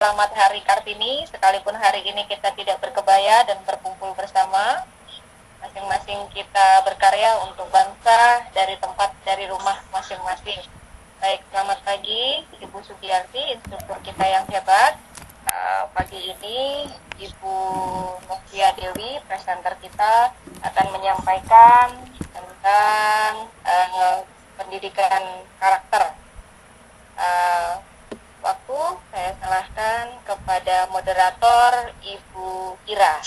selamat Hari Kartini, sekalipun hari ini kita tidak berkebaya dan berkumpul bersama. Masing-masing kita berkarya untuk bangsa dari rumah masing-masing. Baik, selamat pagi Ibu Sugiyarti, instruktur kita yang hebat. Pagi ini Ibu Novia Dewi, presenter kita, akan menyampaikan tentang pendidikan karakter. Waktu saya serahkan kepada moderator Ibu Ira.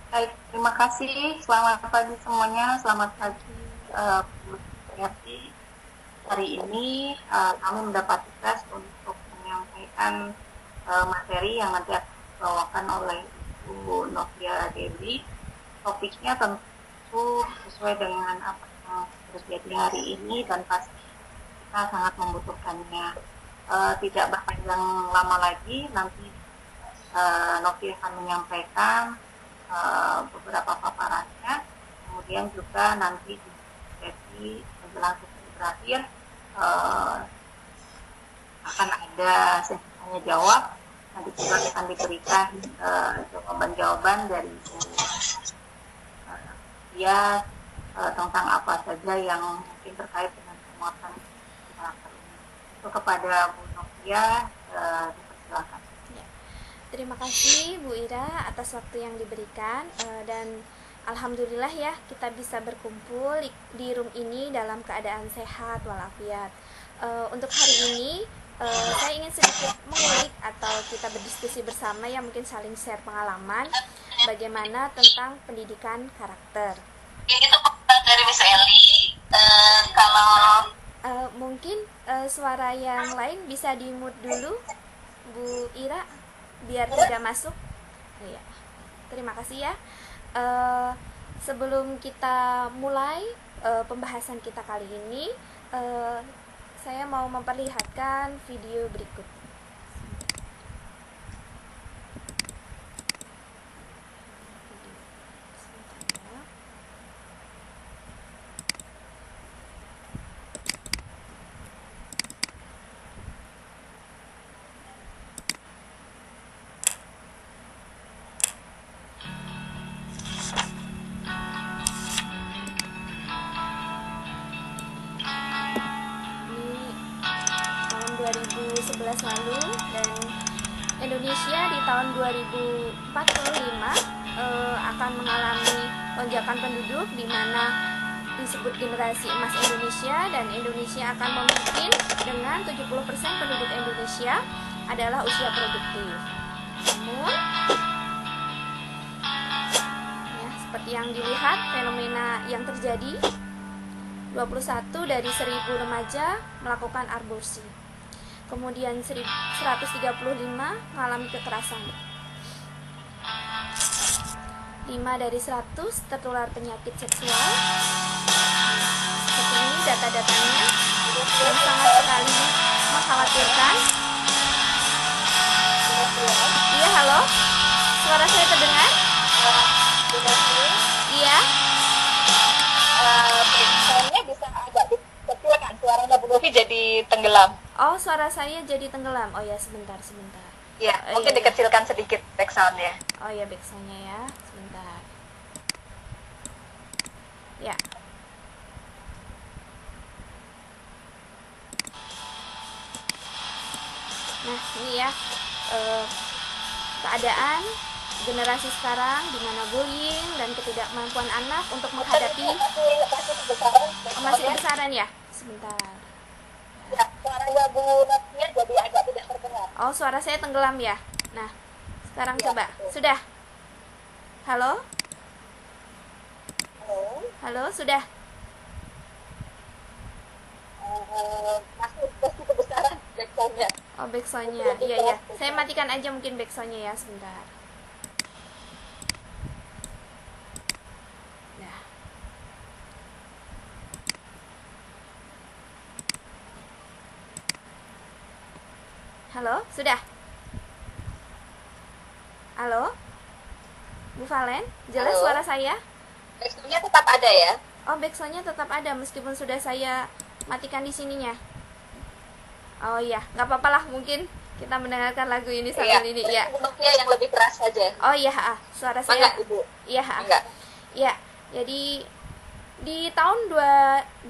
Baik, terima kasih. Selamat pagi semuanya. Selamat pagi Bu Sugiyarti. Hari ini kami mendapat tugas untuk menyampaikan materi yang nanti akan dibawakan oleh Ibu Novia Dewi. Topiknya tentu sesuai dengan apa yang terjadi hari ini dan pasti kita sangat membutuhkannya. Tidak berpanjang lama lagi, nanti Novia akan menyampaikan beberapa paparannya, kemudian juga nanti jadi menjelang sesi terakhir akan ada sesi tanya jawab. Nanti juga akan diberikan jawaban-jawaban dari dia tentang apa saja yang mungkin terkait dengan penguatan karakter ini. Itu kepada Bu Novia, dipersilakan. Terima kasih Bu Ira atas waktu yang diberikan, dan alhamdulillah ya kita bisa berkumpul di room ini dalam keadaan sehat walafiat. Untuk hari ini saya ingin sedikit mengulik atau kita berdiskusi bersama ya, mungkin saling share pengalaman bagaimana tentang pendidikan karakter. Itu dari Miss Eli. Kalau Mungkin suara yang lain bisa di-mute dulu Bu Ira biar tidak masuk. Ya. Terima kasih ya. Sebelum kita mulai pembahasan kita kali ini, saya mau memperlihatkan video berikut. Lalu dan Indonesia di tahun 2045 akan mengalami lonjakan penduduk di mana disebut generasi emas Indonesia, dan Indonesia akan memimpin dengan 70% penduduk Indonesia adalah usia produktif. Namun ya, seperti yang dilihat fenomena yang terjadi, 21 dari 1000 remaja melakukan aborsi. Kemudian 135 mengalami kekerasan. 5 dari 100 tertular penyakit seksual. Seperti ini data-datanya yang sangat sekali mengkhawatirkan. Iya, halo? Suara saya terdengar? Iya? soundnya bisa agak dikecilkan, suaranya Bu Novi jadi tenggelam. Oh, suara saya jadi tenggelam. Oh ya, sebentar. Ya, mungkin iya. dikecilkan sedikit back sound-nya. Oh ya, back sound-nya ya. Sebentar. Ya. Nah, ini ya keadaan generasi sekarang di mana bullying dan ketidakmampuan anak untuk menghadapi masih kebesaran ya. Sebentar. Ya, suaranya Bu Novia jadi agak tidak terdengar. Oh, suara saya tenggelam ya. Nah, sekarang Ya, coba. betul. Sudah? Halo? Halo. Halo, sudah? Masih kebesaran back sound-nya. Oh, back sound-nya. Iya. Saya matikan aja mungkin back sound-nya ya, sebentar. Nah. Halo, sudah? Halo? Bu Valen, jelas Halo. suara saya? Back sound-nya tetap ada ya? Oh, back sound-nya tetap ada meskipun sudah saya matikan di sininya. Oh iya, nggak apa-apa lah, mungkin kita mendengarkan lagu ini sambil ini ya. Bu Novia yang lebih keras saja. Oh iya, suara saya. Enggak, Ibu. Iya, Enggak. ya. Jadi di tahun 2045,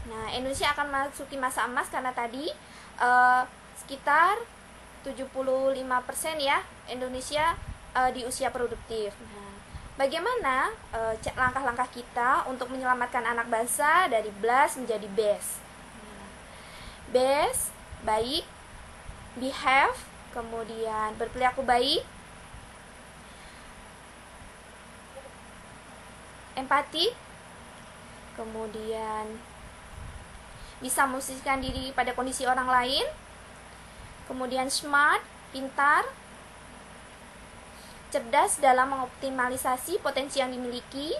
nah Indonesia akan masuki masa emas karena tadi sekitar 75% ya Indonesia di usia produktif. Nah, bagaimana langkah-langkah kita untuk menyelamatkan anak bangsa dari blast menjadi best? Best, baik, behave, kemudian berperilaku baik, empati, kemudian bisa memposisikan diri pada kondisi orang lain, kemudian smart, pintar, cerdas dalam mengoptimalisasi potensi yang dimiliki,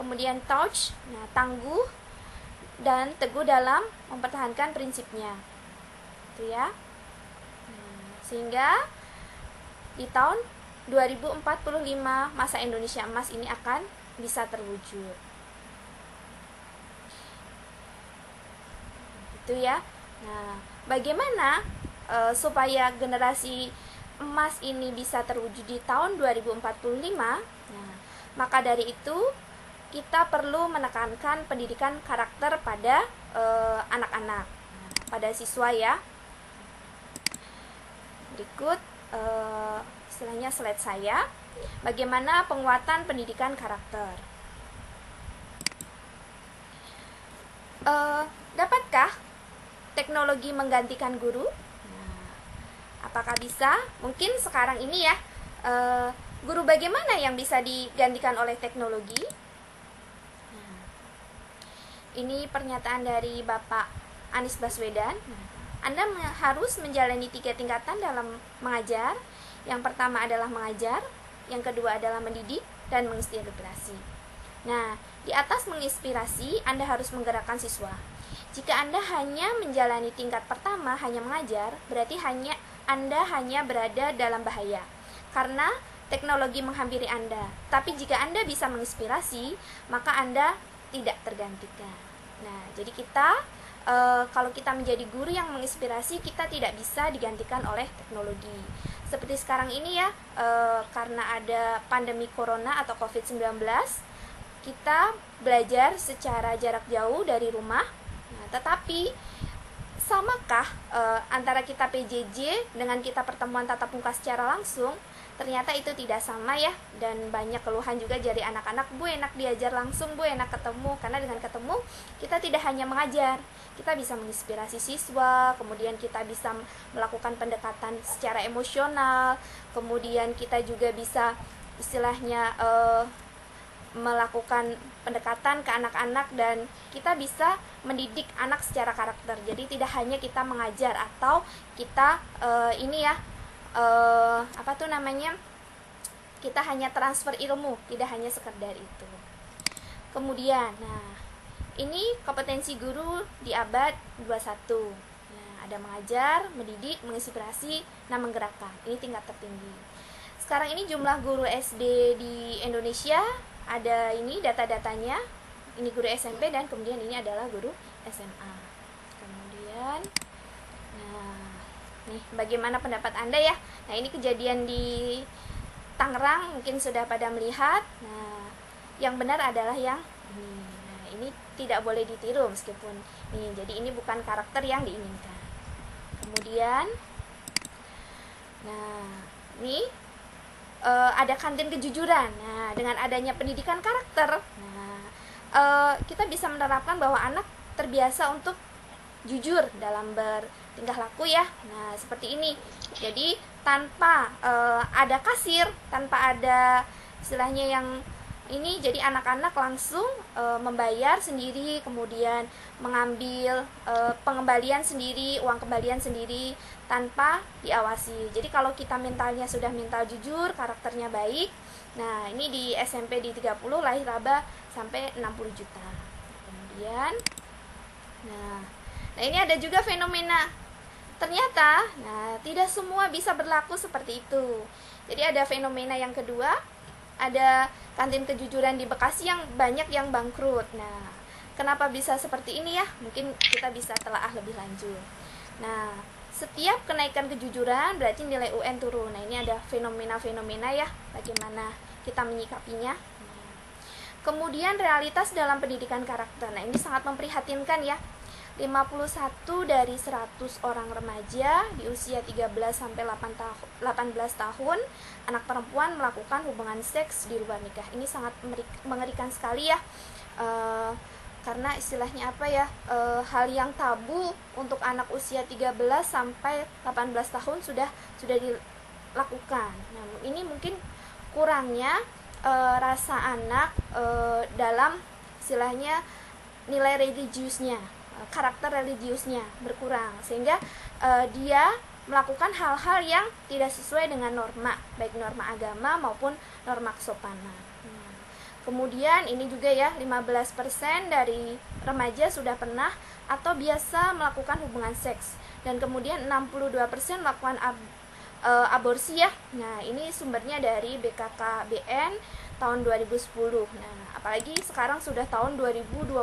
kemudian touch, nah tangguh dan teguh dalam mempertahankan prinsipnya, itu ya. Sehingga di tahun 2045 masa Indonesia emas ini akan bisa terwujud, itu ya. Nah, bagaimana supaya generasi emas ini bisa terwujud di tahun 2045? Nah, maka dari itu kita perlu menekankan pendidikan karakter pada anak-anak, pada siswa ya. Berikut istilahnya slide saya, bagaimana penguatan pendidikan karakter. Dapatkah teknologi menggantikan guru? Apakah bisa? Mungkin sekarang ini ya, guru bagaimana yang bisa digantikan oleh teknologi? Ini pernyataan dari Bapak Anies Baswedan. Anda harus menjalani 3 tingkatan dalam mengajar. Yang pertama adalah mengajar, yang kedua adalah mendidik, dan menginspirasi. Nah, di atas menginspirasi, Anda harus menggerakkan siswa. Jika Anda hanya menjalani tingkat pertama, hanya mengajar, berarti Anda hanya berada dalam bahaya, karena teknologi menghampiri Anda. Tapi jika Anda bisa menginspirasi, maka Anda tidak tergantikan. Nah, jadi kita kalau kita menjadi guru yang menginspirasi, kita tidak bisa digantikan oleh teknologi. Seperti sekarang ini ya, karena ada pandemi corona atau COVID-19, kita belajar secara jarak jauh dari rumah. Nah, tetapi samakah antara kita PJJ dengan kita pertemuan tatap muka secara langsung? Ternyata itu tidak sama ya, dan banyak keluhan juga dari anak-anak, Bu enak diajar langsung, Bu enak ketemu, karena dengan ketemu kita tidak hanya mengajar, kita bisa menginspirasi siswa, kemudian kita bisa melakukan pendekatan secara emosional, kemudian kita juga bisa istilahnya melakukan pendekatan ke anak-anak, dan kita bisa mendidik anak secara karakter. Jadi tidak hanya kita mengajar atau kita kita hanya transfer ilmu, tidak hanya sekedar itu. Kemudian, nah, ini kompetensi guru di abad 21. Nah, ada mengajar, mendidik, menginspirasi, nah menggerakkan. Ini tingkat tertinggi. Sekarang ini jumlah guru SD di Indonesia, ada ini data-datanya. Ini guru SMP dan kemudian ini adalah guru SMA. Kemudian, nah, nih bagaimana pendapat Anda ya? Nah, ini kejadian di Tangerang, mungkin sudah pada melihat. Nah, yang benar adalah yang ini. Nah, ini tidak boleh ditiru meskipun ini. Jadi ini bukan karakter yang diinginkan. Kemudian, nah, ini ada kantin kejujuran. Nah, dengan adanya pendidikan karakter, nah, kita bisa menerapkan bahwa anak terbiasa untuk jujur dalam bertingkah laku ya. Nah, seperti ini. Jadi tanpa ada kasir, tanpa ada istilahnya yang ini, jadi anak-anak langsung membayar sendiri, kemudian mengambil pengembalian sendiri, uang kembalian sendiri tanpa diawasi. Jadi kalau kita mentalnya sudah mental jujur, karakternya baik, nah ini di SMP di 30 lahir laba sampai 60 juta. Kemudian nah ini ada juga fenomena, ternyata nah tidak semua bisa berlaku seperti itu. Jadi ada fenomena yang kedua, ada kantin kejujuran di Bekasi yang banyak yang bangkrut. Nah, Kenapa bisa seperti ini ya? Mungkin kita bisa telaah lebih lanjut. Nah, setiap kenaikan kejujuran berarti nilai UN turun. Nah, ini ada fenomena-fenomena ya, bagaimana kita menyikapinya. Kemudian realitas dalam pendidikan karakter. Nah, ini sangat memprihatinkan ya. 51 dari 100 orang remaja di usia 13 sampai 18 tahun anak perempuan melakukan hubungan seks di luar nikah. Ini sangat mengerikan sekali ya. Karena istilahnya apa ya? Hal yang tabu untuk anak usia 13 sampai 18 tahun sudah dilakukan. Nah, ini mungkin kurangnya rasa anak dalam istilahnya nilai religiusnya, karakter religiusnya berkurang, sehingga dia melakukan hal-hal yang tidak sesuai dengan norma, baik norma agama maupun norma kesopanan. Kemudian ini juga ya, 15% dari remaja sudah pernah atau biasa melakukan hubungan seks, dan kemudian 62% melakukan aborsi ya. Nah, ini sumbernya dari BKKBN tahun 2010. Nah, apalagi sekarang sudah tahun 2020.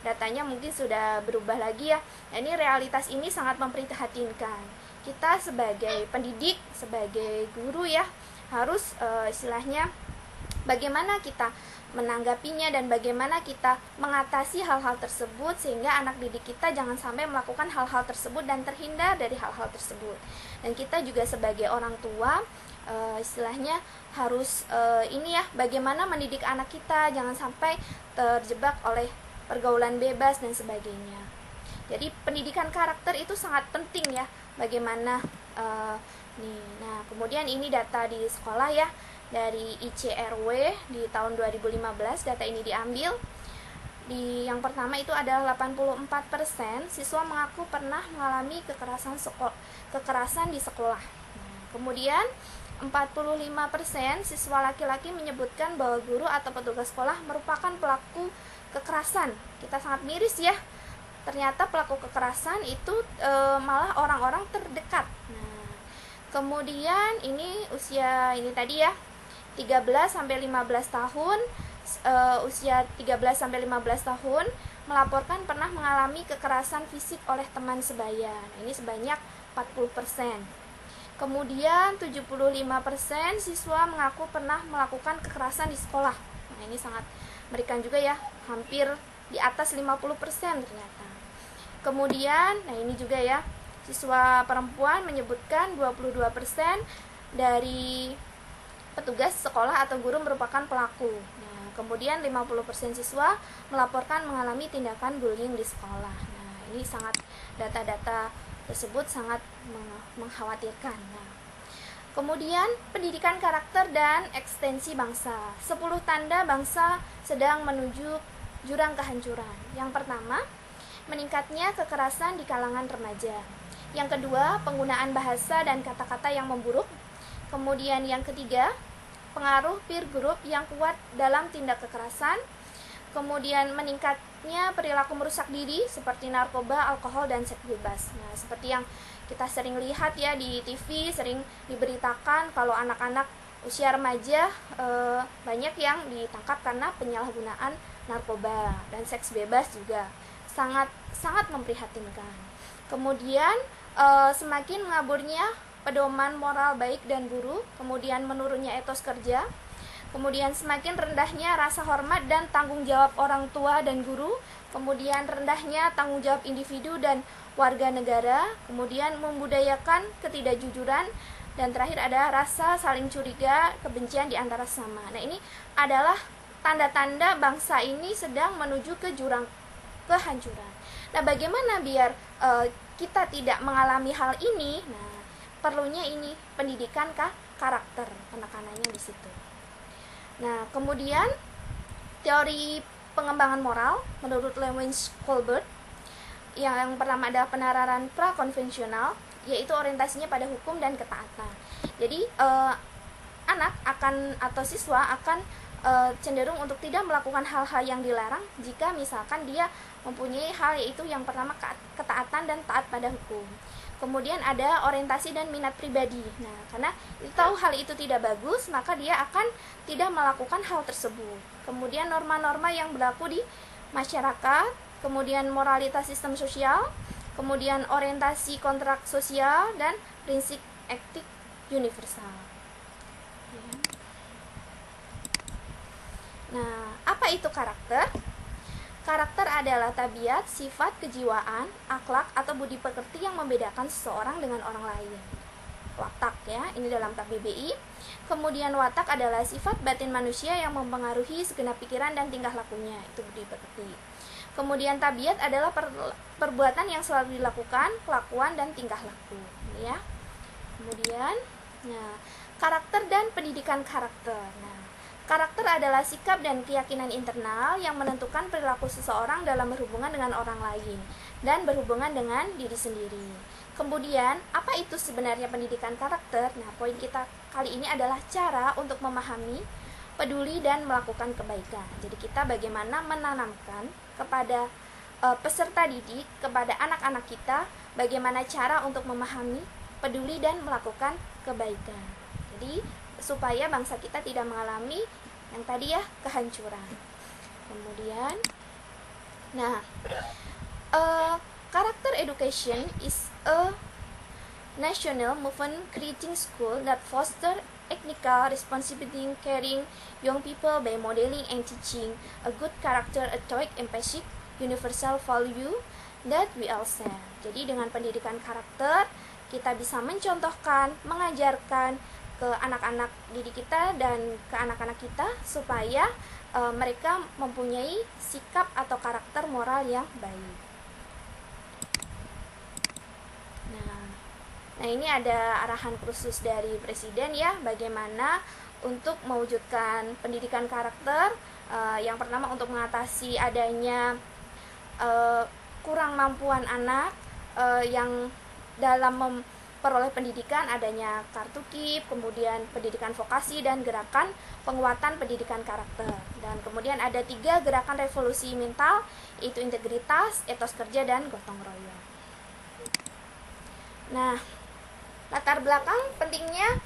Datanya mungkin sudah berubah lagi ya. Nah, ini realitas ini sangat memprihatinkan. Kita sebagai pendidik, sebagai guru ya, harus istilahnya bagaimana kita menanggapinya dan bagaimana kita mengatasi hal-hal tersebut sehingga anak didik kita jangan sampai melakukan hal-hal tersebut dan terhindar dari hal-hal tersebut. Dan kita juga sebagai orang tua istilahnya harus ini ya, bagaimana mendidik anak kita jangan sampai terjebak oleh pergaulan bebas dan sebagainya. Jadi pendidikan karakter itu sangat penting ya. Bagaimana nah kemudian ini data di sekolah ya, dari ICRW di tahun 2015 data ini diambil. Di yang pertama itu adalah 84% siswa mengaku pernah mengalami kekerasan di sekolah. Kemudian 45% siswa laki-laki menyebutkan bahwa guru atau petugas sekolah merupakan pelaku kekerasan. Kita sangat miris ya. Ternyata pelaku kekerasan itu malah orang-orang terdekat. Nah, kemudian ini usia ini tadi ya, 13 sampai 15 tahun, usia 13 sampai 15 tahun melaporkan pernah mengalami kekerasan fisik oleh teman sebaya. Nah, ini sebanyak 40%. Kemudian 75% siswa mengaku pernah melakukan kekerasan di sekolah. Nah, ini sangat mengerikan juga ya, hampir di atas 50% ternyata. Kemudian, nah ini juga ya, siswa perempuan menyebutkan 22% dari petugas sekolah atau guru merupakan pelaku. Nah, kemudian 50% siswa melaporkan mengalami tindakan bullying di sekolah. Nah, ini sangat, data-data tersebut sangat mengkhawatirkan. Nah, kemudian pendidikan karakter dan ekstensi bangsa. 10 tanda bangsa sedang menuju jurang kehancuran. Yang pertama, meningkatnya kekerasan di kalangan remaja. Yang kedua, penggunaan bahasa dan kata-kata yang memburuk. Kemudian yang ketiga, pengaruh peer group yang kuat dalam tindak kekerasan. Kemudian meningkatnya perilaku merusak diri seperti narkoba, alkohol, dan seks bebas. Nah, seperti yang kita sering lihat ya di TV, sering diberitakan kalau anak-anak usia remaja banyak yang ditangkap karena penyalahgunaan narkoba dan seks bebas juga. Sangat memprihatinkan. Kemudian semakin mengaburnya pedoman moral baik dan guru, kemudian menurunnya etos kerja, kemudian semakin rendahnya rasa hormat dan tanggung jawab orang tua dan guru, kemudian rendahnya tanggung jawab individu dan warga negara, kemudian membudayakan ketidakjujuran, dan terakhir ada rasa saling curiga, kebencian di antara sesama. Nah, ini adalah tanda-tanda bangsa ini sedang menuju ke jurang kehancuran. Nah, bagaimana biar kita tidak mengalami hal ini? Nah, perlunya ini pendidikan karakter, penekanannya di situ. Nah, kemudian teori pengembangan moral menurut Lewis Colbert, yang pertama adalah peneraran prakonvensional, yaitu orientasinya pada hukum dan ketaatan. Jadi anak akan atau siswa akan cenderung untuk tidak melakukan hal-hal yang dilarang jika misalkan dia mempunyai hal, yaitu yang pertama ketaatan dan taat pada hukum. Kemudian ada orientasi dan minat pribadi. Nah, karena tahu hal itu tidak bagus, maka dia akan tidak melakukan hal tersebut. Kemudian norma-norma yang berlaku di masyarakat, kemudian moralitas sistem sosial, kemudian orientasi kontrak sosial, dan prinsip etik universal. Nah, apa itu karakter? Karakter adalah tabiat, sifat, kejiwaan, akhlak, atau budi pekerti yang membedakan seseorang dengan orang lain. Watak ya, ini dalam KBBI. Kemudian watak adalah sifat batin manusia yang mempengaruhi segenap pikiran dan tingkah lakunya, itu budi pekerti. Kemudian tabiat adalah perbuatan yang selalu dilakukan, kelakuan dan tingkah laku, ya. Kemudian, karakter dan pendidikan karakter. Nah, karakter adalah sikap dan keyakinan internal yang menentukan perilaku seseorang dalam berhubungan dengan orang lain dan berhubungan dengan diri sendiri. Kemudian, apa itu sebenarnya pendidikan karakter? Nah, poin kita kali ini adalah cara untuk memahami, peduli, dan melakukan kebaikan. Jadi kita bagaimana menanamkan kepada peserta didik, kepada anak-anak kita, bagaimana cara untuk memahami, peduli, dan melakukan kebaikan. Jadi supaya bangsa kita tidak mengalami yang tadi ya, kehancuran. Kemudian, character education is a national movement creating school that foster ethical responsibility, caring young people by modeling and teaching a good character, ethic, empathic, universal value that we all share. Jadi dengan pendidikan karakter kita bisa mencontohkan, mengajarkan ke anak-anak didik kita dan ke anak-anak kita supaya mereka mempunyai sikap atau karakter moral yang baik. Nah, ini ada arahan khusus dari Presiden ya, bagaimana untuk mewujudkan pendidikan karakter. Yang pertama untuk mengatasi adanya kurang mampuan anak yang dalam memperoleh pendidikan, adanya kartu KIP, kemudian pendidikan vokasi dan gerakan penguatan pendidikan karakter. Dan kemudian ada 3 gerakan revolusi mental, yaitu integritas, etos kerja, dan gotong royong. Nah, latar belakang pentingnya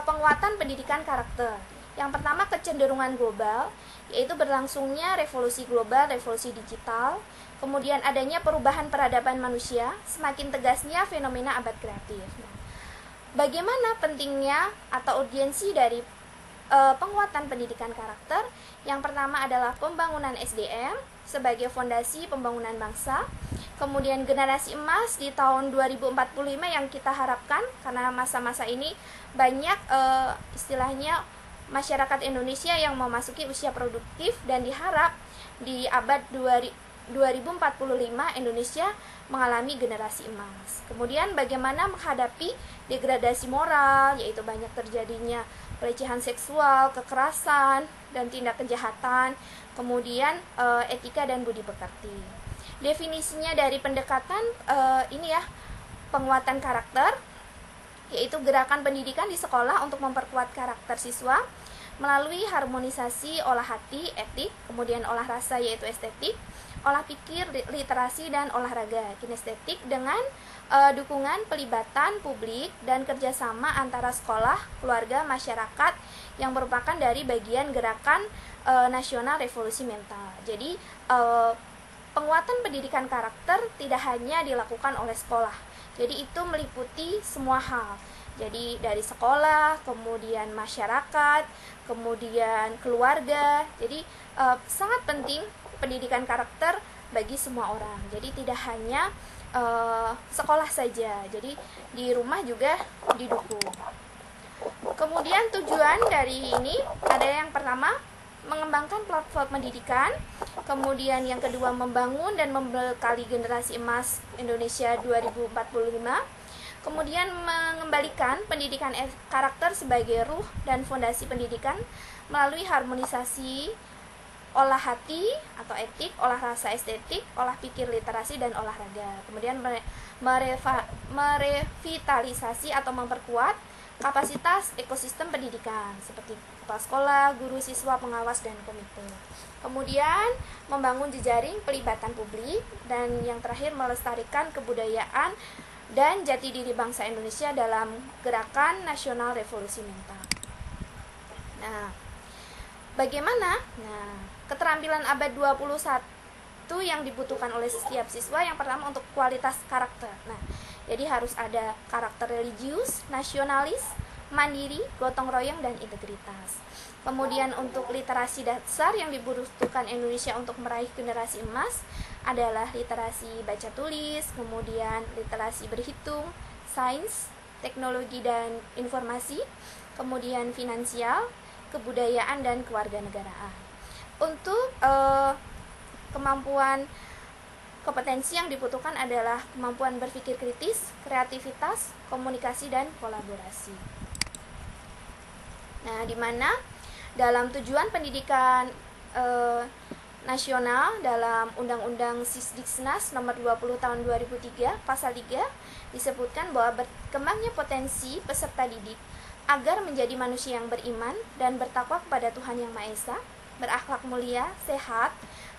penguatan pendidikan karakter. Yang pertama, kecenderungan global, yaitu berlangsungnya revolusi global, revolusi digital, kemudian adanya perubahan peradaban manusia, semakin tegasnya fenomena abad kreatif. Nah, bagaimana pentingnya atau urgensi dari penguatan pendidikan karakter? Yang pertama adalah pembangunan SDM sebagai fondasi pembangunan bangsa. Kemudian generasi emas di tahun 2045 yang kita harapkan, karena masa-masa ini banyak istilahnya masyarakat Indonesia yang memasuki usia produktif, dan diharap di abad 2045 Indonesia mengalami generasi emas. Kemudian bagaimana menghadapi degradasi moral, yaitu banyak terjadinya pelecehan seksual, kekerasan, dan tindak kejahatan, kemudian etika dan budi pekerti. Definisinya dari pendekatan ini ya, penguatan karakter, yaitu gerakan pendidikan di sekolah untuk memperkuat karakter siswa melalui harmonisasi olah hati, etik, kemudian olah rasa yaitu estetik, olah pikir, literasi, dan olahraga, kinestetik, dengan dukungan pelibatan publik dan kerjasama antara sekolah, keluarga, masyarakat yang merupakan dari bagian gerakan nasional revolusi mental. Jadi penguatan pendidikan karakter tidak hanya dilakukan oleh sekolah, jadi itu meliputi semua hal. Jadi dari sekolah, kemudian masyarakat, kemudian keluarga. Jadi sangat penting pendidikan karakter bagi semua orang. Jadi tidak hanya sekolah saja, jadi di rumah juga didukung. Kemudian tujuan dari ini ada yang pertama, mengembangkan platform pendidikan, kemudian yang kedua membangun dan membekali generasi emas Indonesia 2045, kemudian mengembalikan pendidikan karakter sebagai ruh dan fondasi pendidikan melalui harmonisasi olah hati atau etik, olah rasa estetik, olah pikir literasi, dan olahraga. Kemudian merevitalisasi atau memperkuat kapasitas ekosistem pendidikan seperti kepala sekolah, guru, siswa, pengawas, dan komite. Kemudian membangun jejaring pelibatan publik, dan yang terakhir melestarikan kebudayaan dan jati diri bangsa Indonesia dalam gerakan nasional revolusi mental. Nah, bagaimana? Nah, keterampilan abad 21 itu yang dibutuhkan oleh setiap siswa yang pertama untuk kualitas karakter. Nah, jadi harus ada karakter religius, nasionalis, mandiri, gotong royong, dan integritas. Kemudian untuk literasi dasar yang dibutuhkan Indonesia untuk meraih generasi emas adalah literasi baca tulis, kemudian literasi berhitung, sains, teknologi dan informasi, kemudian finansial, kebudayaan, dan kewarganegaraan. Untuk kemampuan kompetensi yang dibutuhkan adalah kemampuan berpikir kritis, kreativitas, komunikasi, dan kolaborasi. Nah, di mana dalam tujuan pendidikan nasional dalam Undang-Undang Sisdiknas nomor 20 tahun 2003 pasal 3 disebutkan bahwa berkembangnya potensi peserta didik agar menjadi manusia yang beriman dan bertakwa kepada Tuhan Yang Maha Esa, berakhlak mulia, sehat,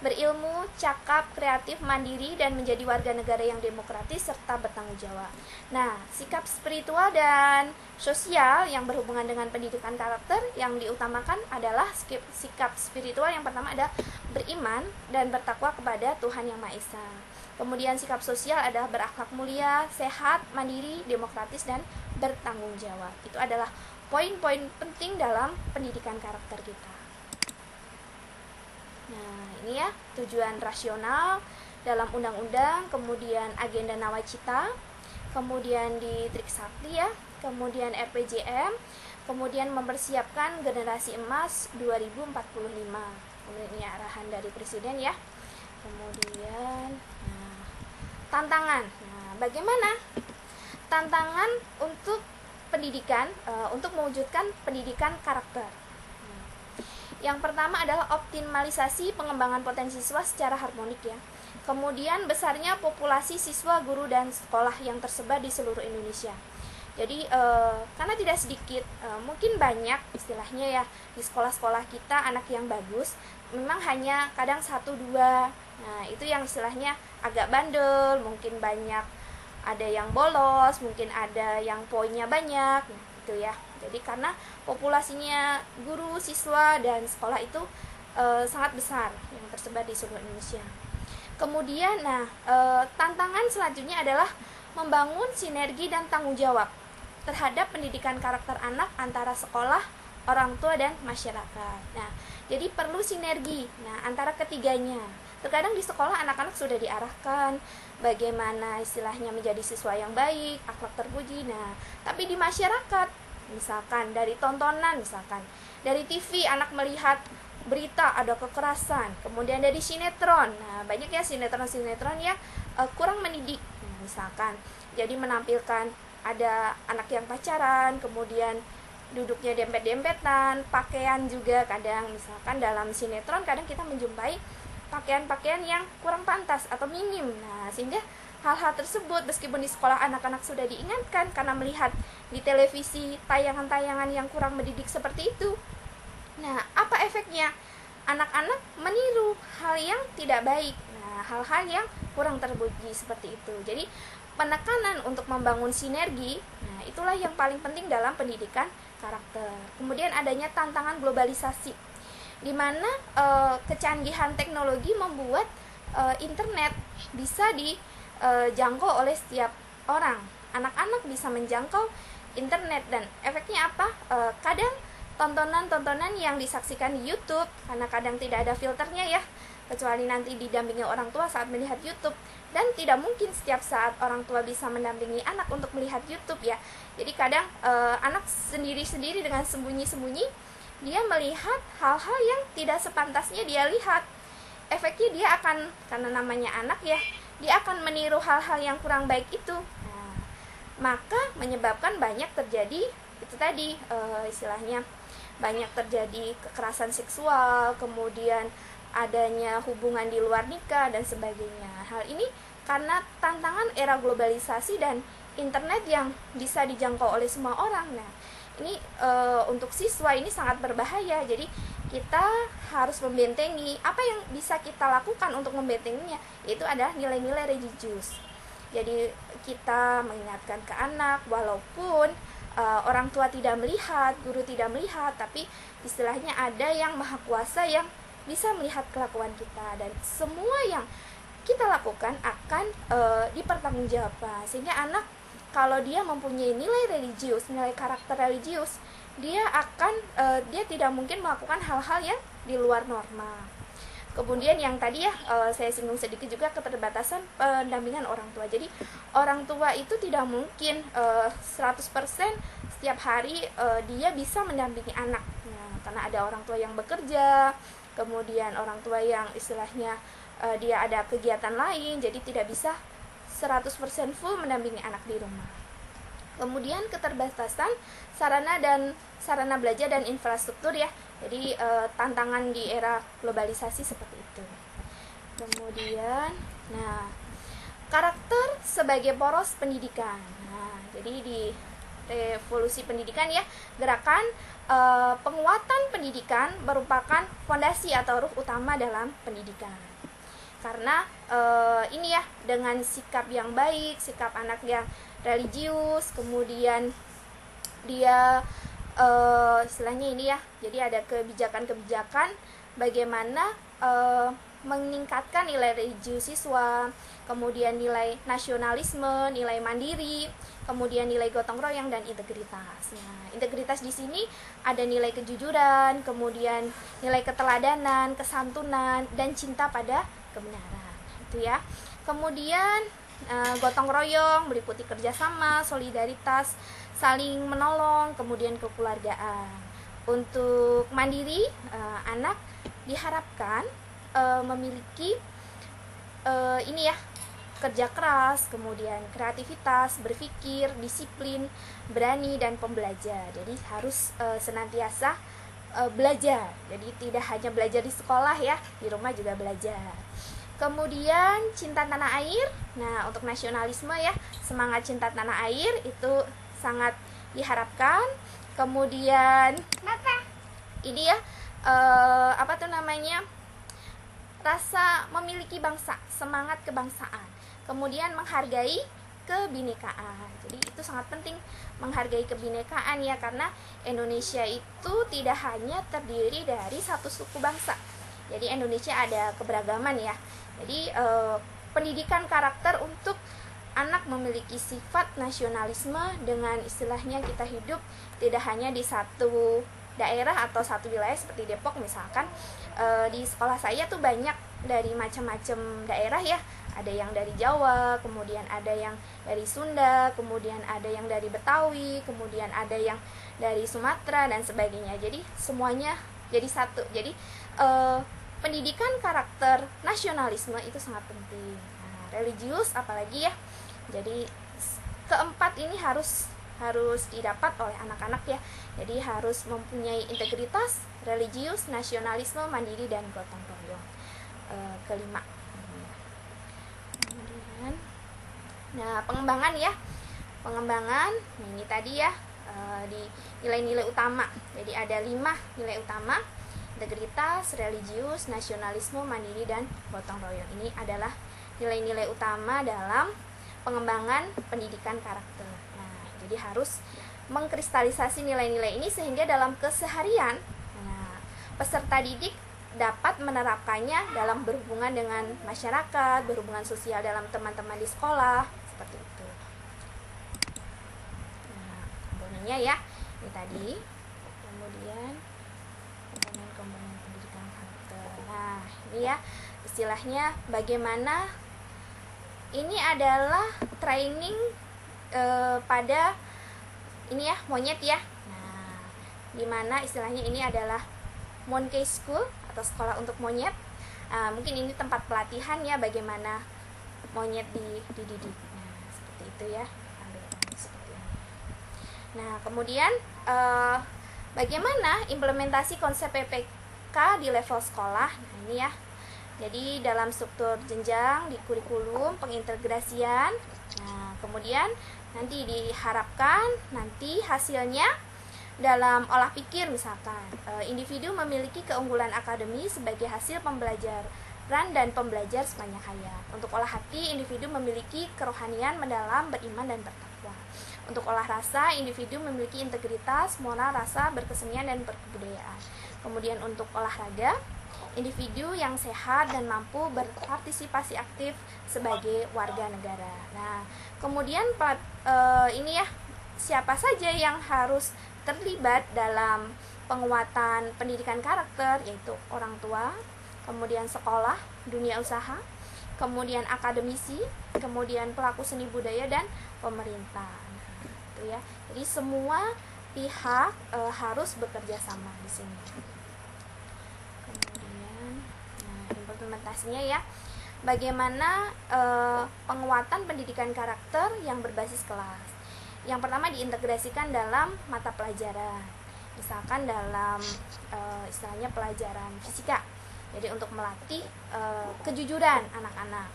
berilmu, cakap, kreatif, mandiri, dan menjadi warga negara yang demokratis serta bertanggung jawab. Nah, sikap spiritual dan sosial yang berhubungan dengan pendidikan karakter yang diutamakan adalah sikap spiritual yang pertama adalah beriman dan bertakwa kepada Tuhan Yang Maha Esa. Kemudian sikap sosial adalah berakhlak mulia, sehat, mandiri, demokratis, dan bertanggung jawab. Itu adalah poin-poin penting dalam pendidikan karakter kita. Nah, ini ya tujuan rasional dalam undang-undang, kemudian agenda nawacita, kemudian di Triksakti ya, kemudian RPJM, kemudian mempersiapkan generasi emas 2045. Kemudian ini arahan dari Presiden ya. Kemudian tantangan. Nah, bagaimana tantangan untuk pendidikan, untuk mewujudkan pendidikan karakter? Yang pertama adalah optimalisasi pengembangan potensi siswa secara harmonik ya. Kemudian besarnya populasi siswa, guru, dan sekolah yang tersebar di seluruh Indonesia. Jadi karena tidak sedikit, mungkin banyak istilahnya ya di sekolah-sekolah kita anak yang bagus, memang hanya kadang 1-2. Nah, itu yang istilahnya agak bandel, mungkin banyak ada yang bolos, mungkin ada yang poinnya banyak, gitu ya. Jadi karena populasinya guru, siswa, dan sekolah itu sangat besar yang tersebar di seluruh Indonesia. Kemudian, tantangan selanjutnya adalah membangun sinergi dan tanggung jawab terhadap pendidikan karakter anak antara sekolah, orang tua, dan masyarakat. Nah, jadi perlu sinergi antara ketiganya. Terkadang di sekolah anak-anak sudah diarahkan bagaimana istilahnya menjadi siswa yang baik, akhlak terpuji. Nah, tapi di masyarakat, misalkan dari tontonan, misalkan dari TV anak melihat berita ada kekerasan, kemudian dari sinetron. Nah, banyak ya sinetron-sinetron yang kurang mendidik. Nah, misalkan jadi menampilkan ada anak yang pacaran, kemudian duduknya dempet-dempetan, pakaian juga kadang, misalkan dalam sinetron kadang kita menjumpai pakaian-pakaian yang kurang pantas atau minim. Nah, sehingga hal-hal tersebut meskipun di sekolah anak-anak sudah diingatkan karena melihat di televisi tayangan-tayangan yang kurang mendidik seperti itu. Nah, apa efeknya? Anak-anak meniru hal yang tidak baik. Nah, hal-hal yang kurang terpuji seperti itu. Jadi, penekanan untuk membangun sinergi, nah itulah yang paling penting dalam pendidikan karakter. Kemudian adanya tantangan globalisasi, di mana kecanggihan teknologi membuat internet bisa dijangkau oleh setiap orang. Anak-anak bisa menjangkau internet dan efeknya apa? Kadang tontonan-tontonan yang disaksikan di YouTube, karena kadang tidak ada filternya ya, kecuali nanti didampingi orang tua saat melihat YouTube, dan tidak mungkin setiap saat orang tua bisa mendampingi anak untuk melihat YouTube ya. Jadi kadang anak sendiri-sendiri dengan sembunyi-sembunyi dia melihat hal-hal yang tidak sepantasnya dia lihat. Efeknya dia akan, karena namanya anak ya, dia akan meniru hal-hal yang kurang baik itu. Nah, maka menyebabkan banyak terjadi itu tadi istilahnya banyak terjadi kekerasan seksual, kemudian adanya hubungan di luar nikah dan sebagainya. Hal ini karena tantangan era globalisasi dan internet yang bisa dijangkau oleh semua orang. Nah, ini untuk siswa ini sangat berbahaya. Jadi kita harus membentengi. Apa yang bisa kita lakukan untuk membentenginya? Itu adalah nilai-nilai religius. Jadi kita mengingatkan ke anak walaupun orang tua tidak melihat, guru tidak melihat, tapi istilahnya ada yang maha kuasa yang bisa melihat kelakuan kita, dan semua yang kita lakukan akan dipertanggungjawabkan, sehingga anak kalau dia mempunyai nilai religius, nilai karakter religius, dia akan dia tidak mungkin melakukan hal-hal yang di luar norma. Kemudian yang tadi ya saya singgung sedikit juga, keterbatasan pendampingan orang tua. Jadi orang tua itu tidak mungkin 100% setiap hari dia bisa mendampingi anak. Nah, karena ada orang tua yang bekerja, kemudian orang tua yang istilahnya dia ada kegiatan lain, jadi tidak bisa 100% full mendampingi anak di rumah. Kemudian keterbatasan sarana belajar dan infrastruktur ya. Jadi tantangan di era globalisasi seperti itu. Kemudian, nah, karakter sebagai poros pendidikan. Nah, jadi di revolusi pendidikan ya, gerakan penguatan pendidikan merupakan fondasi atau ruh utama dalam pendidikan. Karena ini ya, dengan sikap yang baik, sikap anak yang religius, kemudian dia istilahnya ini ya, jadi ada kebijakan-kebijakan bagaimana meningkatkan nilai religius siswa, kemudian nilai nasionalisme, nilai mandiri, kemudian nilai gotong royong dan integritas. Nah, integritas di sini ada nilai kejujuran, kemudian nilai keteladanan, kesantunan, dan cinta pada kebenaran. Itu ya. Kemudian gotong royong meliputi kerjasama, solidaritas, saling menolong, kemudian kekeluargaan. Untuk mandiri, anak diharapkan memiliki ini ya, kerja keras, kemudian kreativitas, berpikir, disiplin, berani, dan pembelajar. Jadi harus senantiasa belajar. Jadi tidak hanya belajar di sekolah ya, di rumah juga belajar. Kemudian cinta tanah air. Nah, untuk nasionalisme ya, semangat cinta tanah air itu sangat diharapkan. Kemudian ini ya, apa tuh namanya, rasa memiliki bangsa, semangat kebangsaan. Kemudian menghargai kebinekaan. Jadi itu sangat penting, menghargai kebinekaan ya, karena Indonesia itu tidak hanya terdiri dari satu suku bangsa. Jadi Indonesia ada keberagaman ya. Jadi pendidikan karakter untuk anak memiliki sifat nasionalisme dengan istilahnya kita hidup tidak hanya di satu daerah atau satu wilayah seperti Depok misalkan. Di sekolah saya tuh banyak dari macam-macam daerah ya. Ada yang dari Jawa, kemudian ada yang dari Sunda, kemudian ada yang dari Betawi, kemudian ada yang dari Sumatera dan sebagainya. Jadi semuanya jadi satu. Jadi pendidikan karakter nasionalisme itu sangat penting. Nah, religius apalagi ya. Jadi keempat ini harus didapat oleh anak-anak ya. Jadi harus mempunyai integritas, religius, nasionalisme, mandiri, dan gotong royong. Kelima. Kemudian, nah, pengembangan ya. Pengembangan, nah ini tadi ya, di nilai-nilai utama. Jadi ada 5 nilai utama: integritas, religius, nasionalisme, mandiri, dan gotong royong. Ini adalah nilai-nilai utama dalam pengembangan pendidikan karakter. Nah, jadi harus mengkristalisasi nilai-nilai ini sehingga dalam keseharian peserta didik dapat menerapkannya dalam berhubungan dengan masyarakat, berhubungan sosial dalam teman-teman di sekolah, seperti itu. Nah, komponennya ya, ini tadi. Kemudian komponen pendidikan karakter. Nah, ini ya istilahnya bagaimana ini adalah training pada ini ya, monyet ya. Nah, dimana istilahnya ini adalah Monkey School atau sekolah untuk monyet. Mungkin ini tempat pelatihan ya, bagaimana monyet dididik. Nah, seperti itu ya. Seperti ini. Nah, kemudian bagaimana implementasi konsep PPK di level sekolah? Nah, ini ya. Jadi dalam struktur jenjang di kurikulum pengintegrasian. Nah, kemudian nanti diharapkan nanti hasilnya dalam olah pikir misalkan individu memiliki keunggulan akademi sebagai hasil pembelajaran dan pembelajar sepanjang hayat. Untuk olah hati, individu memiliki kerohanian mendalam, beriman dan bertakwa. Untuk olah rasa, individu memiliki integritas, moral, rasa, berkesenian dan berkebudayaan. Kemudian untuk olahraga, individu yang sehat dan mampu berpartisipasi aktif sebagai warga negara. Nah, kemudian ini ya, siapa saja yang harus terlibat dalam penguatan pendidikan karakter, yaitu orang tua, kemudian sekolah, dunia usaha, kemudian akademisi, kemudian pelaku seni budaya, dan pemerintah. Nah, itu ya. Jadi semua pihak harus bekerja sama di sini. Kemudian, nah, implementasinya ya, bagaimana penguatan pendidikan karakter yang berbasis kelas. Yang pertama, diintegrasikan dalam mata pelajaran, misalkan dalam istilahnya pelajaran fisika. Jadi untuk melatih kejujuran anak-anak,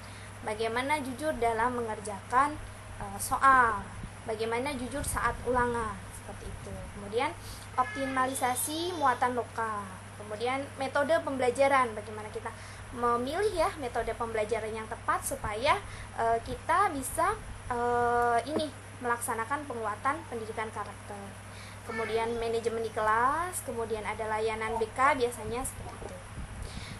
bagaimana jujur dalam mengerjakan soal, bagaimana jujur saat ulangan, seperti itu. Kemudian optimalisasi muatan lokal, kemudian metode pembelajaran, bagaimana kita memilih ya metode pembelajaran yang tepat supaya kita bisa melaksanakan penguatan pendidikan karakter. Kemudian manajemen di kelas, kemudian ada layanan BK biasanya seperti itu.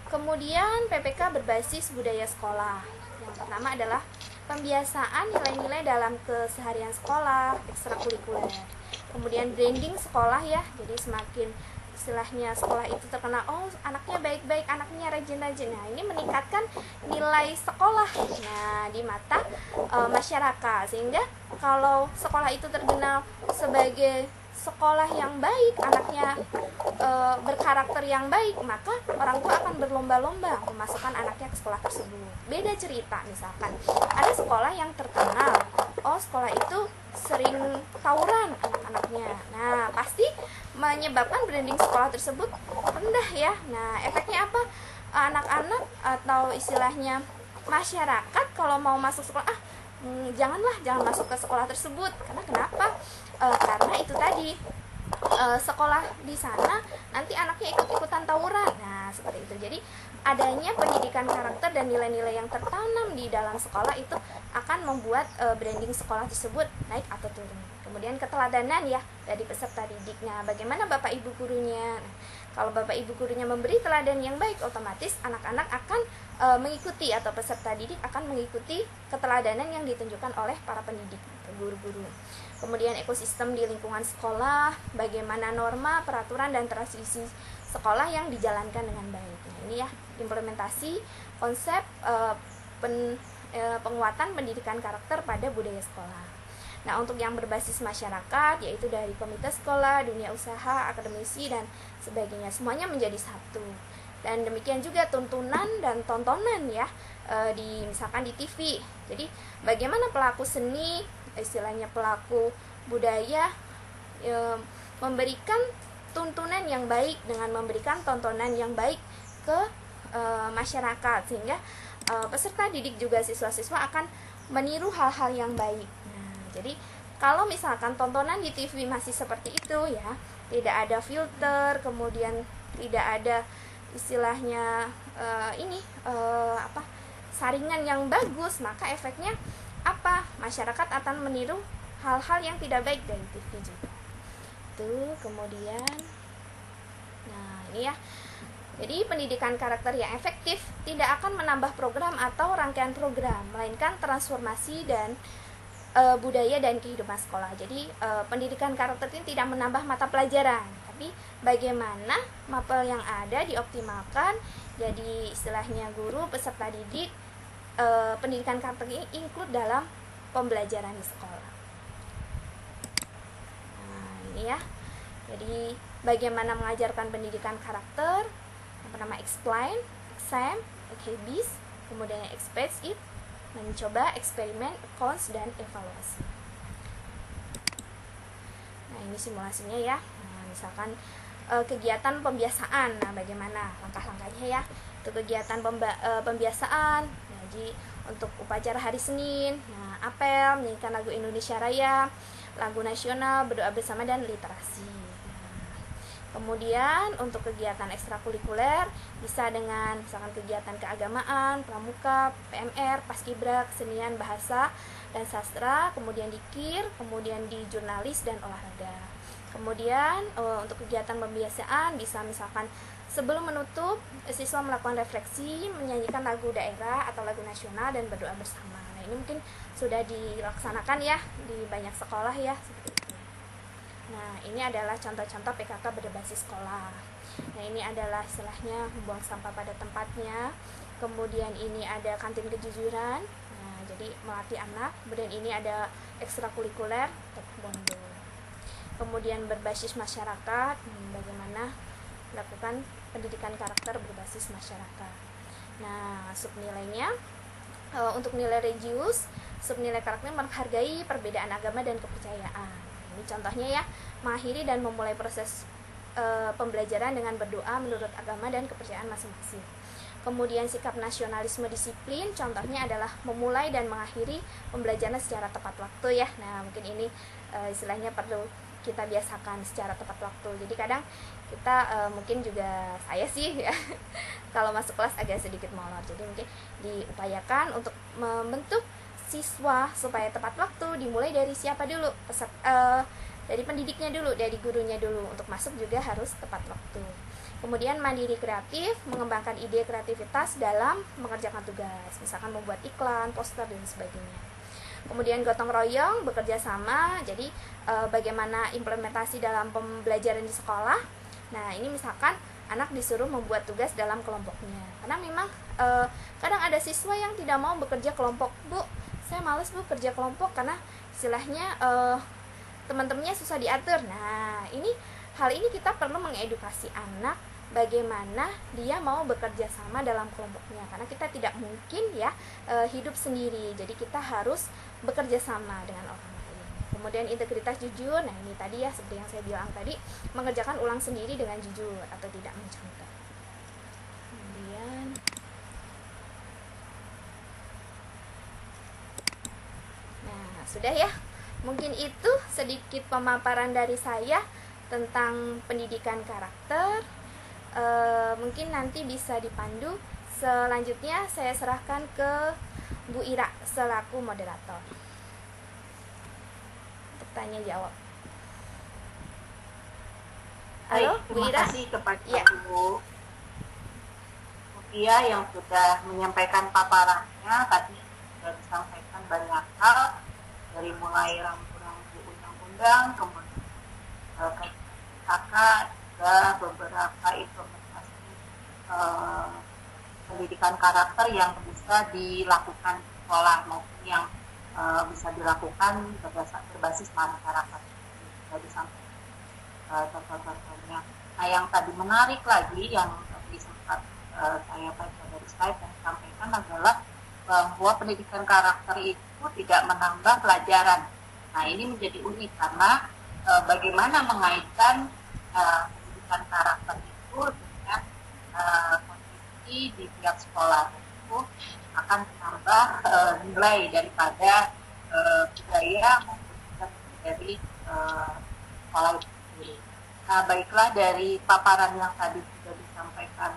Kemudian PPK berbasis budaya sekolah. Yang pertama adalah pembiasaan nilai-nilai dalam keseharian sekolah, ekstrakurikuler. Kemudian branding sekolah ya, jadi semakin istilahnya sekolah itu terkenal, oh anaknya baik-baik, anaknya rajin-rajin. Nah, ini meningkatkan nilai sekolah di mata masyarakat, sehingga kalau sekolah itu terkenal sebagai sekolah yang baik, anaknya berkarakter yang baik, maka orang tua akan berlomba-lomba memasukkan anaknya ke sekolah tersebut. Beda cerita, misalkan ada sekolah yang terkenal, oh sekolah itu sering tawuran anak-anaknya. Nah, pasti menyebabkan branding sekolah tersebut rendah ya. Nah, efeknya apa? Anak-anak atau istilahnya masyarakat kalau mau masuk sekolah, jangan masuk ke sekolah tersebut. Karena kenapa? Karena itu tadi sekolah di sana nanti anaknya ikut-ikutan tawuran. Nah, seperti itu. Jadi adanya pendidikan karakter dan nilai-nilai yang tertanam di dalam sekolah itu akan membuat branding sekolah tersebut naik atau turun. Kemudian keteladanan ya dari peserta didik. Nah, bagaimana Bapak Ibu gurunya? Nah, kalau Bapak Ibu gurunya memberi teladan yang baik, otomatis anak-anak akan mengikuti atau peserta didik akan mengikuti keteladanan yang ditunjukkan oleh para pendidik, guru-guru. Kemudian ekosistem di lingkungan sekolah, bagaimana norma, peraturan, dan transisi sekolah yang dijalankan dengan baik. Nah, ini ya implementasi konsep penguatan pendidikan karakter pada budaya sekolah. Nah, untuk yang berbasis masyarakat, yaitu dari komite sekolah, dunia usaha, akademisi, dan sebagainya, semuanya menjadi satu. Dan demikian juga tuntunan dan tontonan ya, misalkan di TV. Jadi bagaimana pelaku seni, istilahnya pelaku budaya, memberikan tuntunan yang baik dengan memberikan tontonan yang baik ke masyarakat, sehingga peserta didik juga siswa-siswa akan meniru hal-hal yang baik. Nah, jadi kalau misalkan tontonan di TV masih seperti itu ya, tidak ada filter, kemudian tidak ada istilahnya saringan yang bagus, maka efeknya apa? Masyarakat akan meniru hal-hal yang tidak baik dari TV juga. Tuh, kemudian nah ini ya. Jadi pendidikan karakter yang efektif tidak akan menambah program atau rangkaian program, melainkan transformasi dan budaya dan kehidupan sekolah. Jadi pendidikan karakter ini tidak menambah mata pelajaran, tapi bagaimana mapel yang ada dioptimalkan. Jadi istilahnya guru, peserta didik, pendidikan karakter ini include dalam pembelajaran di sekolah. Nah, ini ya. Jadi bagaimana mengajarkan pendidikan karakter? Yang pertama explain, exam, activities, kemudian express it, mencoba, eksperimen, accounts, dan evaluasi. Nah, ini simulasinya ya. Nah, misalkan kegiatan pembiasaan. Nah, bagaimana langkah-langkahnya ya? Itu kegiatan pembiasaan. Jadi untuk upacara hari Senin, nah, apel, menyanyikan lagu Indonesia Raya, lagu nasional, berdoa bersama, dan literasi. Kemudian untuk kegiatan ekstrakurikuler bisa dengan misalkan kegiatan keagamaan, pramuka, PMR, paskibra, kesenian, bahasa, dan sastra, kemudian di KIR, kemudian di jurnalis dan olahraga. Kemudian untuk kegiatan pembiasaan bisa misalkan sebelum menutup, siswa melakukan refleksi, menyanyikan lagu daerah atau lagu nasional dan berdoa bersama. Nah, ini mungkin sudah dilaksanakan ya di banyak sekolah ya seperti itu. Nah, ini adalah contoh-contoh PKK berbasis sekolah. Nah, ini adalah istilahnya membuang sampah pada tempatnya. Kemudian ini ada kantin kejujuran. Nah, jadi melatih anak. Kemudian ini ada ekstrakurikuler taekwondo. Kemudian berbasis masyarakat, bagaimana melakukan pendidikan karakter berbasis masyarakat. Nah, subnilainya untuk nilai religius, subnilai karakter menghargai perbedaan agama dan kepercayaan. Ini contohnya ya, mengakhiri dan memulai proses pembelajaran dengan berdoa menurut agama dan kepercayaan masing-masing. Kemudian sikap nasionalisme disiplin, contohnya adalah memulai dan mengakhiri pembelajaran secara tepat waktu ya. Nah, mungkin ini istilahnya perlu kita biasakan secara tepat waktu. Jadi kadang kita mungkin juga saya sih ya kalau masuk kelas agak sedikit molor. Jadi mungkin diupayakan untuk membentuk siswa supaya tepat waktu. Dimulai dari siapa dulu? Dari pendidiknya dulu, dari gurunya dulu. Untuk masuk juga harus tepat waktu. Kemudian mandiri kreatif, mengembangkan ide kreativitas dalam mengerjakan tugas, misalkan membuat iklan, poster dan sebagainya. Kemudian gotong royong, bekerja sama, jadi bagaimana implementasi dalam pembelajaran di sekolah. Nah, ini misalkan anak disuruh membuat tugas dalam kelompoknya, karena memang kadang ada siswa yang tidak mau bekerja kelompok. Bu, saya males bu kerja kelompok karena istilahnya teman-temannya susah diatur. Nah, hal ini kita perlu mengedukasi anak bagaimana dia mau bekerja sama dalam kelompoknya, karena kita tidak mungkin ya hidup sendiri, jadi kita harus bekerja sama dengan orang lain. Kemudian integritas jujur, nah ini tadi ya seperti yang saya bilang tadi, mengerjakan ulang sendiri dengan jujur atau tidak mencontoh. Kemudian nah sudah ya, mungkin itu sedikit pemaparan dari saya tentang pendidikan karakter. Mungkin nanti bisa dipandu. Selanjutnya saya serahkan ke Bu Ira selaku moderator untuk tanya jawab. Halo, Bu Ira. Terima kasih kepada Ya. Bu Mutia yang sudah menyampaikan paparannya. Tadi sudah disampaikan banyak hal, dari mulai rambu-rambu undang-undang, kemudian kakak juga beberapa implementasi pendidikan karakter yang bisa dilakukan di sekolah maupun yang bisa dilakukan berbasis masyarakat. Jadi sampai contoh-contohnya. Nah, yang tadi menarik lagi yang tadi sempat saya baca dari slide yang disampaikan adalah bahwa pendidikan karakter itu tidak menambah pelajaran. Nah, ini menjadi unik karena bagaimana mengaitkan pendidikan karakter itu dengan kondisi di pihak sekolah itu akan menambah nilai daripada budaya maupun juga dari sekolah itu sendiri. Nah, baiklah dari paparan yang tadi sudah disampaikan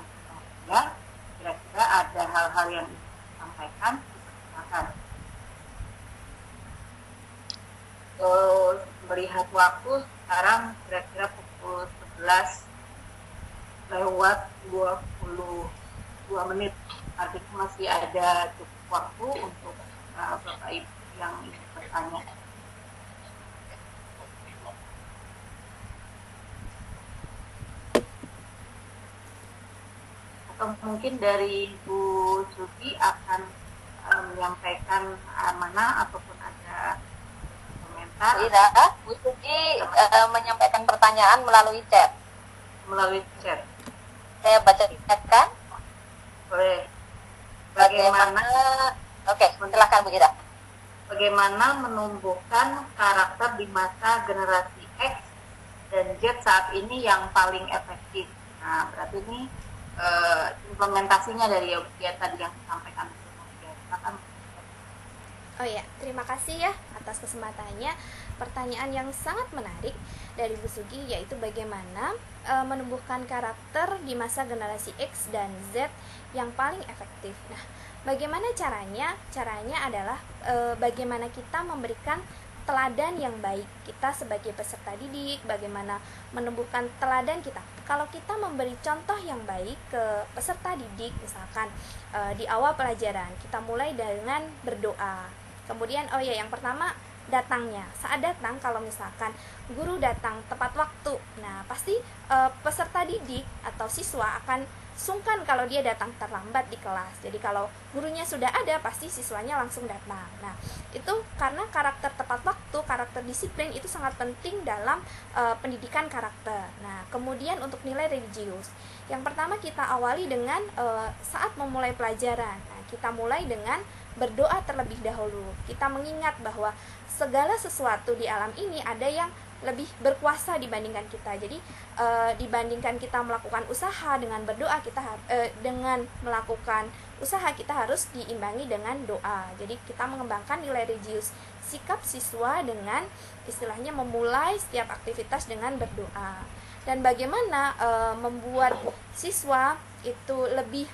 ya, kira-kira ada hal-hal yang disampaikan, silakan. Melihat waktu sekarang kira-kira pukul 11 lewat 22 menit, artinya masih ada cukup waktu untuk Bapak Ibu yang ingin bertanya. Atau mungkin dari Bu Sugi akan menyampaikan mana ataupun ada komentar. Ira, Bu Sugi menyampaikan pertanyaan melalui chat. Melalui chat. Saya bacakan. Boleh. Bagaimana? Oke, silakan Bu Ira. Bagaimana menumbuhkan karakter di masa generasi X dan Z saat ini yang paling efektif? Nah, berarti ini implementasinya dari yang tadi yang disampaikan. Oh ya, terima kasih ya atas kesempatannya. Pertanyaan yang sangat menarik dari Bu Sugi, yaitu bagaimana menumbuhkan karakter di masa generasi X dan Z yang paling efektif. Nah, bagaimana caranya? Caranya adalah bagaimana kita memberikan teladan yang baik. Kita sebagai peserta didik, bagaimana menumbuhkan teladan kita. Kalau kita memberi contoh yang baik ke peserta didik, misalkan di awal pelajaran, kita mulai dengan berdoa. Kemudian, yang pertama, datangnya. Saat datang, kalau misalkan guru datang tepat waktu, nah pasti peserta didik atau siswa akan sungkan kalau dia datang terlambat di kelas. Jadi kalau gurunya sudah ada, pasti siswanya langsung datang. Nah, itu karena karakter tepat waktu, karakter disiplin itu sangat penting dalam pendidikan karakter. Nah, kemudian untuk nilai religius, yang pertama kita awali dengan saat memulai pelajaran. Nah, kita mulai dengan berdoa terlebih dahulu. Kita mengingat bahwa segala sesuatu di alam ini ada yang lebih berkuasa dibandingkan kita. Jadi dibandingkan kita melakukan usaha dengan berdoa, dengan melakukan usaha kita harus diimbangi dengan doa. Jadi kita mengembangkan nilai religius, sikap siswa dengan istilahnya memulai setiap aktivitas dengan berdoa. Dan bagaimana membuat siswa itu lebih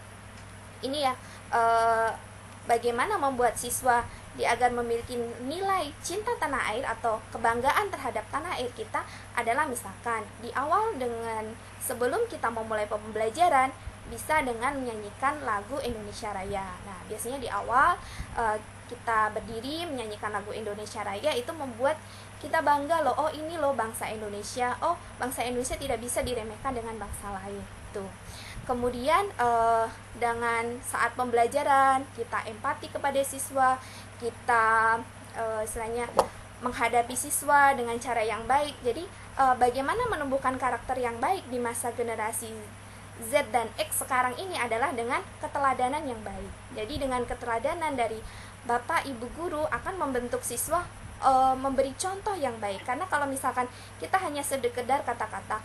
bagaimana membuat siswa agar memiliki nilai cinta tanah air atau kebanggaan terhadap tanah air kita adalah misalkan di awal sebelum kita memulai pembelajaran bisa dengan menyanyikan lagu Indonesia Raya. Nah, biasanya di awal kita berdiri menyanyikan lagu Indonesia Raya, itu membuat kita bangga loh, ini loh bangsa Indonesia, bangsa Indonesia tidak bisa diremehkan dengan bangsa lain. Tuh. Kemudian dengan saat pembelajaran kita empati kepada siswa, kita istilahnya menghadapi siswa dengan cara yang baik. Jadi bagaimana menumbuhkan karakter yang baik di masa generasi Z dan X sekarang ini adalah dengan keteladanan yang baik. Jadi dengan keteladanan dari Bapak Ibu guru akan membentuk siswa memberi contoh yang baik. Karena kalau misalkan kita hanya sekedar kata-kata,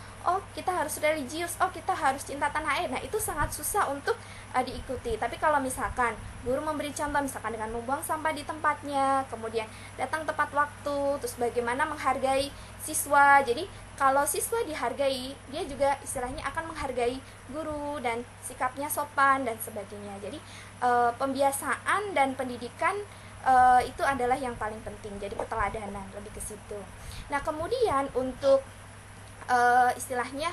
kita harus religius, kita harus cinta tanah air, nah itu sangat susah untuk diikuti. Tapi kalau misalkan guru memberi contoh, misalkan dengan membuang sampah di tempatnya, kemudian datang tepat waktu, terus bagaimana menghargai siswa. Jadi kalau siswa dihargai, dia juga istilahnya akan menghargai guru dan sikapnya sopan dan sebagainya. Jadi pembiasaan dan pendidikan itu adalah yang paling penting. Jadi keteladanan lebih ke situ. Nah, kemudian untuk istilahnya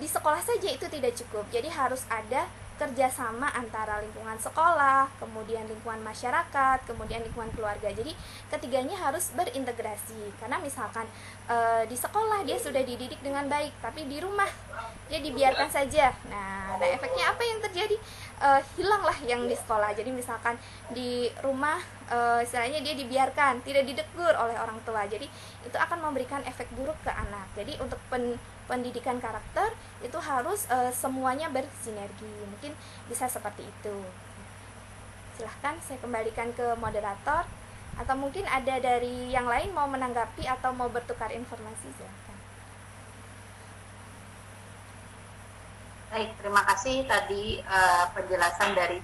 di sekolah saja itu tidak cukup. Jadi harus ada kerjasama antara lingkungan sekolah, kemudian lingkungan masyarakat, kemudian lingkungan keluarga. Jadi ketiganya harus berintegrasi. Karena misalkan di sekolah dia sudah dididik dengan baik, tapi di rumah dia dibiarkan saja. Nah efeknya apa yang terjadi? Hilanglah yang di sekolah. Jadi misalkan di rumah istilahnya dia dibiarkan, tidak ditegur oleh orang tua. Jadi itu akan memberikan efek buruk ke anak. Jadi untuk pendidikan karakter itu harus semuanya bersinergi. Mungkin bisa seperti itu. Silahkan saya kembalikan ke moderator, atau mungkin ada dari yang lain mau menanggapi atau mau bertukar informasi, silahkan. Baik, terima kasih tadi penjelasan dari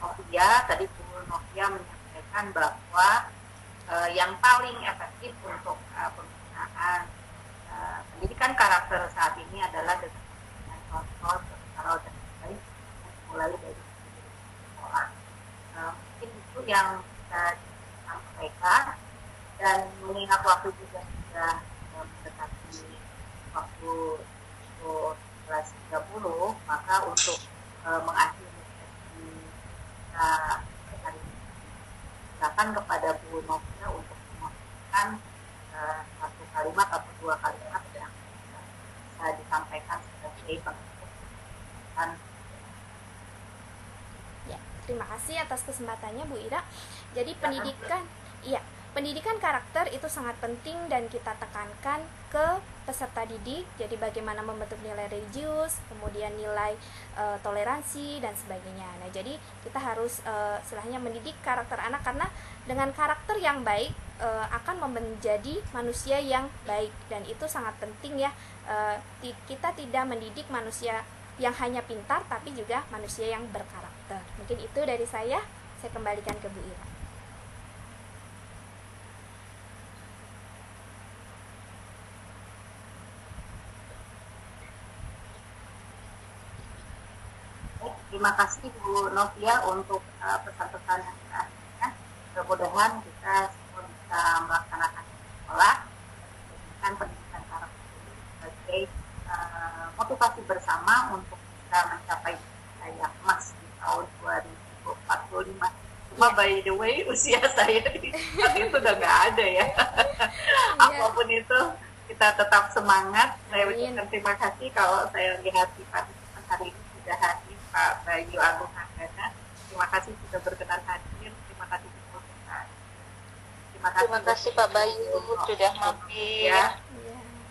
Novia. Tadi Bu Novia menyampaikan bahwa yang paling efektif untuk pembinaan pendidikan karakter saat ini adalah dengan contoh kalau dan baik mulai dari sekolah. Mungkin itu yang bisa disampaikan, dan mengingat waktu juga sudah mendekati waktu 11.30, maka untuk mengakhiri sesi hari ini, silakan kepada Bu Novia untuk menyampaikan satu kalimat atau dua kalimat yang bisa disampaikan sebagai penutup. Ya, terima kasih atas kesempatannya Bu Ira. Jadi pendidikan karakter itu sangat penting dan kita tekankan ke peserta didik. Jadi bagaimana membentuk nilai religius, kemudian nilai toleransi dan sebagainya. Nah, jadi kita harus istilahnya mendidik karakter anak, karena dengan karakter yang baik akan menjadi manusia yang baik, dan itu sangat penting ya. Kita tidak mendidik manusia yang hanya pintar, tapi juga manusia yang berkarakter. Mungkin itu dari saya kembalikan ke Bu Ira. Terima kasih Bu Novia untuk pesan-pesan yang terakhirnya. Mudah-mudahan kita semua bisa melakukan bersama untuk bisa mencapai cahaya emas di tahun 2045. Cuma by the way, usia saya di saat itu udah nggak ada ya. Apapun itu, kita tetap semangat. Saya ucapkan terima kasih kalau saya lihat di partisipan hari ini sudah hadir Pak Bayu Agung Hanggana. Terima kasih sudah berkenan hadir. Terima kasih Bu Novia. Terima kasih Pak Bayu sudah mampir. Ya,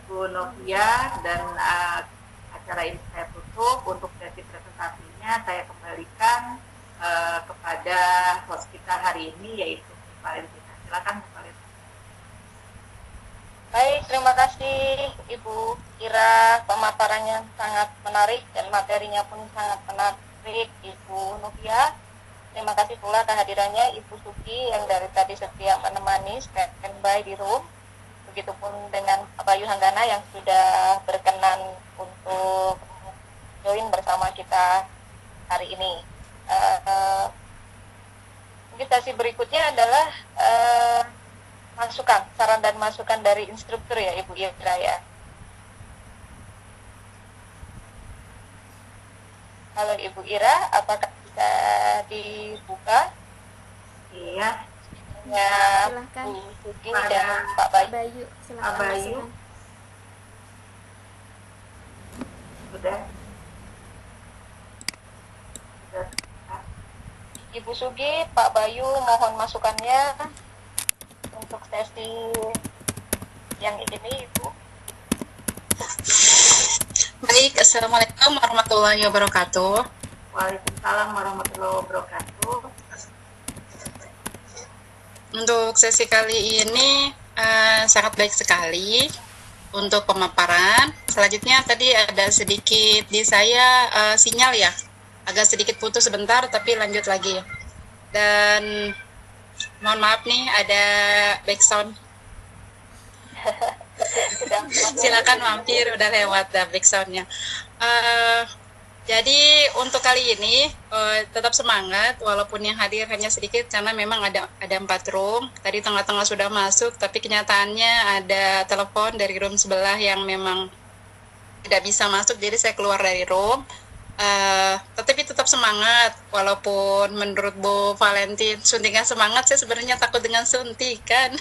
Bu Novia, dan acara ini saya tutup. Untuk sesi presentasinya saya kembalikan kepada host kita hari ini, yaitu Bu Valentina. Silakan Bu Valentina. Baik, terima kasih Ibu Ira, pemaparannya sangat menarik dan materinya pun sangat menarik Ibu Novia. Terima kasih pula kehadirannya Ibu Suki yang dari tadi setia menemani standby di room. Begitupun dengan Pak Bayu Hanggana yang sudah berkenan untuk join bersama kita hari ini. Mungkin sesi berikutnya adalah masukan, saran dan masukan dari instruktur ya Ibu Ira ya. Halo Ibu Ira, apakah bisa dibuka? Iya. Ya, Silahkan. Bu Suki dan Pak Bayu. Bayu, silakan. Pak Bayu. masukan. Sudah. Ibu Sugi, Pak Bayu mohon masukannya untuk sesi yang ini Ibu. Baik, Assalamualaikum warahmatullahi wabarakatuh. Waalaikumsalam warahmatullahi wabarakatuh. Untuk sesi kali ini sangat baik sekali untuk pemaparan. Selanjutnya tadi ada sedikit di saya sinyal ya, agak sedikit putus sebentar, tapi lanjut lagi. Dan mohon maaf nih ada background. Silakan mampir, udah lewat dah backsoundnya. Jadi untuk kali ini tetap semangat walaupun yang hadir hanya sedikit karena memang ada 4 room. Tadi tengah-tengah sudah masuk, tapi kenyataannya ada telepon dari room sebelah yang memang tidak bisa masuk, jadi saya keluar dari room. Tetapi tetap semangat walaupun menurut Bu Valentin suntikan semangat, saya sebenarnya takut dengan suntikan.